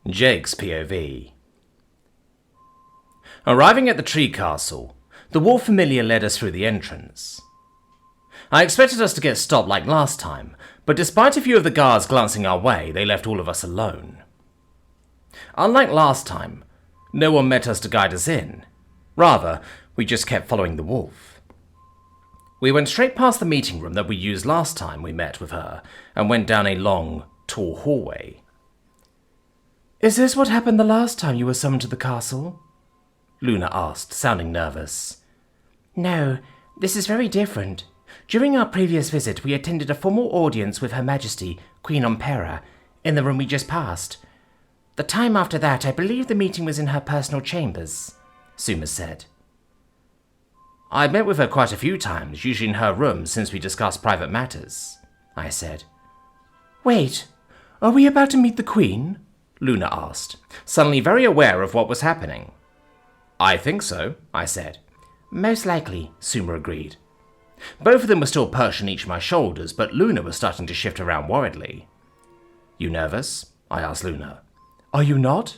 Jake's POV. Arriving at the tree castle, the wolf familiar led us through the entrance. I expected us to get stopped like last time, but despite a few of the guards glancing our way, they left all of us alone. Unlike last time, no one met us to guide us in. Rather, we just kept following the wolf. We went straight past the meeting room that we used last time we met with her, and went down a long, tall hallway. "Is this what happened the last time you were summoned to the castle?" Luna asked, sounding nervous. "No, this is very different. During our previous visit, we attended a formal audience with Her Majesty, Queen Ompera, in the room we just passed. The time after that, I believe the meeting was in her personal chambers," Suma said. "I've met with her quite a few times, usually in her room since we discussed private matters," I said. "Wait, are we about to meet the Queen?" Luna asked, suddenly very aware of what was happening. "I think so," I said. "Most likely," Suma agreed. Both of them were still perched on each of my shoulders, but Luna was starting to shift around worriedly. "You nervous?" I asked Luna. "Are you not?"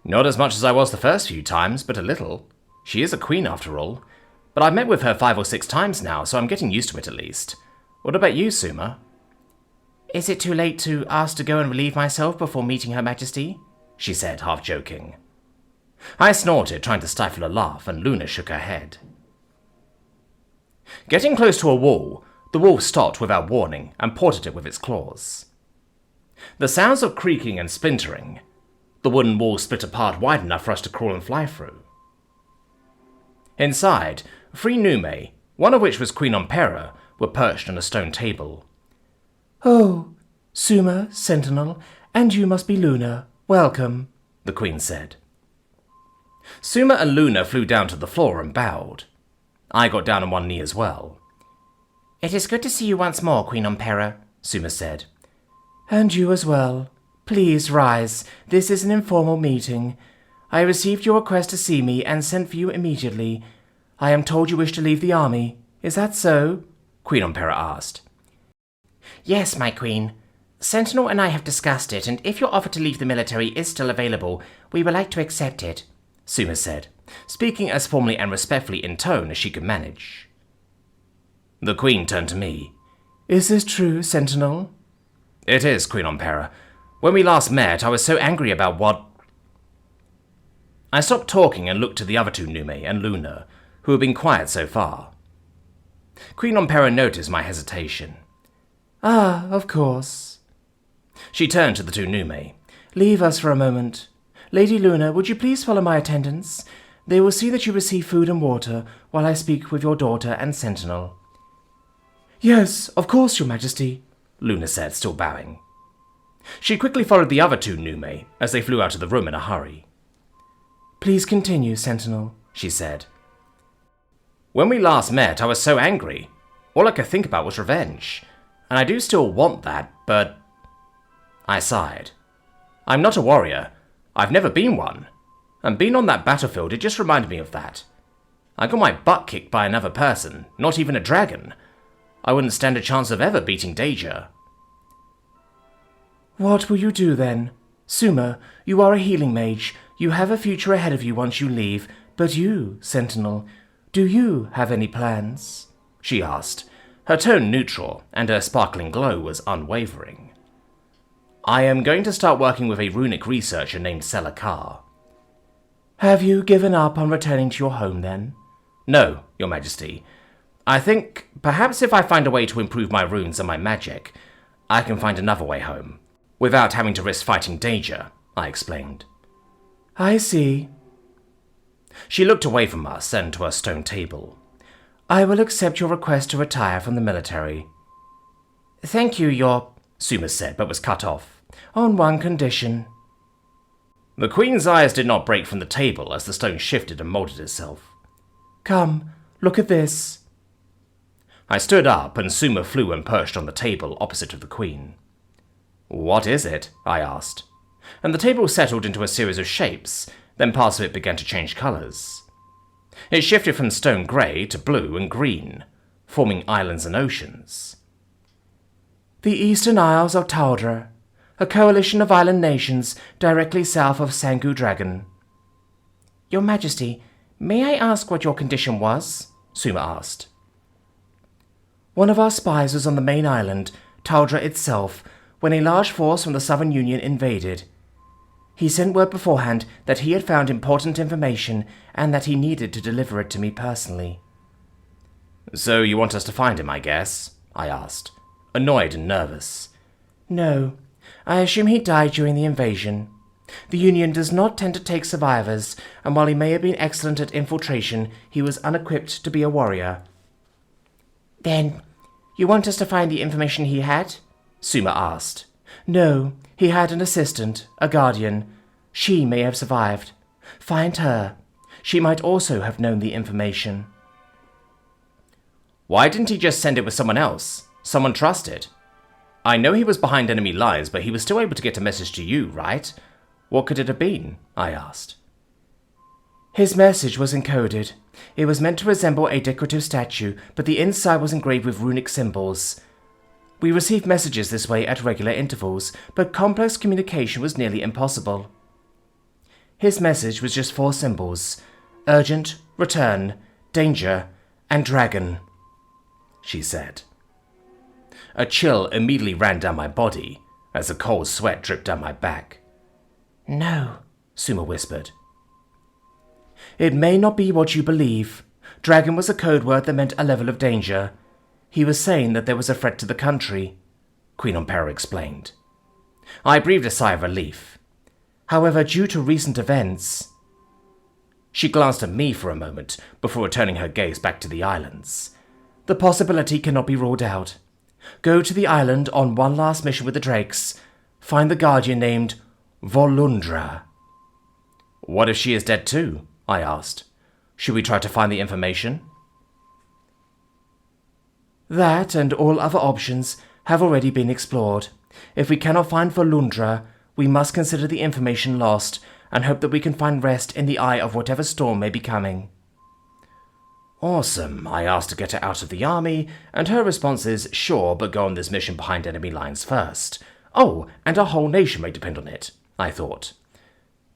"Not as much as I was the first few times, but a little. She is a queen after all. But I've met with her 5 or 6 times now, so I'm getting used to it at least. What about you, Suma?" "Is it too late to ask to go and relieve myself before meeting Her Majesty?" she said, half joking. I snorted, trying to stifle a laugh, and Luna shook her head. Getting close to a wall, the wolf stopped without warning and pawed at it with its claws. The sounds of creaking and splintering. The wooden wall split apart wide enough for us to crawl and fly through. Inside, 3 Nume, one of which was Queen Ompera, were perched on a stone table. "Oh, Suma, Sentinel, and you must be Luna. Welcome," the Queen said. Suma and Luna flew down to the floor and bowed. I got down on one knee as well. "It is good to see you once more, Queen Ompera," Suma said. "And you as well. Please rise. This is an informal meeting. I received your request to see me and sent for you immediately. I am told you wish to leave the army. Is that so?" Queen Ompera asked. "Yes, my queen. Sentinel and I have discussed it, and if your offer to leave the military is still available, we would like to accept it," Suma said, speaking as formally and respectfully in tone as she could manage. The Queen turned to me. "Is this true, Sentinel?" "It is, Queen Ompera. When we last met, I was so angry about what—" I stopped talking and looked to the other 2 Nume and Luna, who had been quiet so far. Queen Ompera noticed my hesitation. "Ah, of course." She turned to the 2 Nume. "Leave us for a moment. Lady Luna, would you please follow my attendants? They will see that you receive food and water while I speak with your daughter and Sentinel." "Yes, of course, Your Majesty," Luna said, still bowing. She quickly followed the other 2 Nume as they flew out of the room in a hurry. "Please continue, Sentinel," she said. "When we last met, I was so angry. All I could think about was revenge. And I do still want that, but—" I sighed. "I'm not a warrior. I've never been one. And being on that battlefield, it just reminded me of that. I got my butt kicked by another person, not even a dragon. I wouldn't stand a chance of ever beating Deja." "What will you do then? Suma, you are a healing mage. You have a future ahead of you once you leave. But you, Sentinel, do you have any plans?" she asked. Her tone neutral, and her sparkling glow was unwavering. "I am going to start working with a runic researcher named Selakar." "Have you given up on returning to your home, then?" "No, Your Majesty. I think perhaps if I find a way to improve my runes and my magic, I can find another way home, without having to risk fighting Deja," I explained. "I see." She looked away from us and to her stone table. "I will accept your request to retire from the military." "Thank you, Suma said, but was cut off. "On one condition." The Queen's eyes did not break from the table as the stone shifted and molded itself. "Come, look at this." I stood up and Suma flew and perched on the table opposite of the Queen. "What is it?" I asked. And the table settled into a series of shapes, then parts of it began to change colours. It shifted from stone grey to blue and green, forming islands and oceans. "The Eastern Isles of Taldra, A coalition of island nations directly south of Sangu Dragon. Your Majesty, may I ask what your condition was? Suma asked. One of our spies was on the main island, Taldra itself, when a large force from the Southern Union invaded. He sent word beforehand that he had found important information and that he needed to deliver it to me personally. So you want us to find him, I guess? I asked, annoyed and nervous. No, I assume he died during the invasion. The Union does not tend to take survivors, and while he may have been excellent at infiltration, he was unequipped to be a warrior. Then, you want us to find the information he had? Suma asked. No, he had an assistant, a guardian. She may have survived. Find her. She might also have known the information. Why didn't he just send it with someone else? Someone trusted? I know he was behind enemy lines, but he was still able to get a message to you, right? What could it have been? I asked. His message was encoded. It was meant to resemble a decorative statue, but the inside was engraved with runic symbols. We received messages this way at regular intervals, but complex communication was nearly impossible. His message was just 4 symbols: urgent, return, danger, and dragon, she said. A chill immediately ran down my body as a cold sweat dripped down my back. No, Suma whispered. It may not be what you believe. Dragon was a code word that meant a level of danger. He was saying that there was a threat to the country, Queen Ampera explained. I breathed a sigh of relief. However, due to recent events... She glanced at me for a moment before returning her gaze back to the islands. The possibility cannot be ruled out. Go to the island on one last mission with the Drakes. Find the guardian named Volundra. What if she is dead too? I asked. Should we try to find the information? That and all other options have already been explored. If we cannot find Volundra, we must consider the information lost and hope that we can find rest in the eye of whatever storm may be coming. Awesome. I asked to get her out of the army, and her response is, sure, but go on this mission behind enemy lines first. Oh, and our whole nation may depend on it, I thought.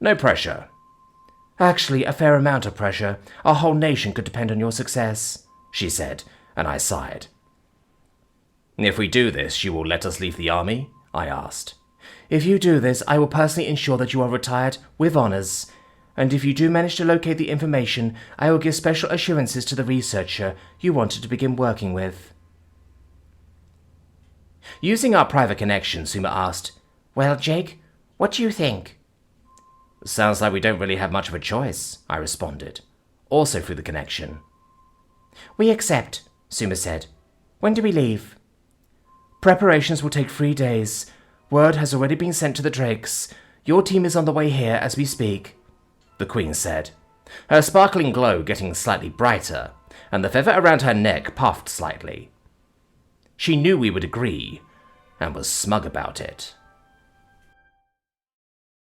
No pressure. Actually, a fair amount of pressure. Our whole nation could depend on your success, she said, and I sighed. If we do this, you will let us leave the army? I asked. If you do this, I will personally ensure that you are retired with honors. And if you do manage to locate the information, I will give special assurances to the researcher you wanted to begin working with. Using our private connection, Suma asked, Well, Jake, what do you think? Sounds like we don't really have much of a choice, I responded, also through the connection. We accept, Suma said. When do we leave? Preparations will take 3 days. Word has already been sent to the Drakes. Your team is on the way here as we speak, the Queen said, her sparkling glow getting slightly brighter, and the feather around her neck puffed slightly. She knew we would agree, and was smug about it.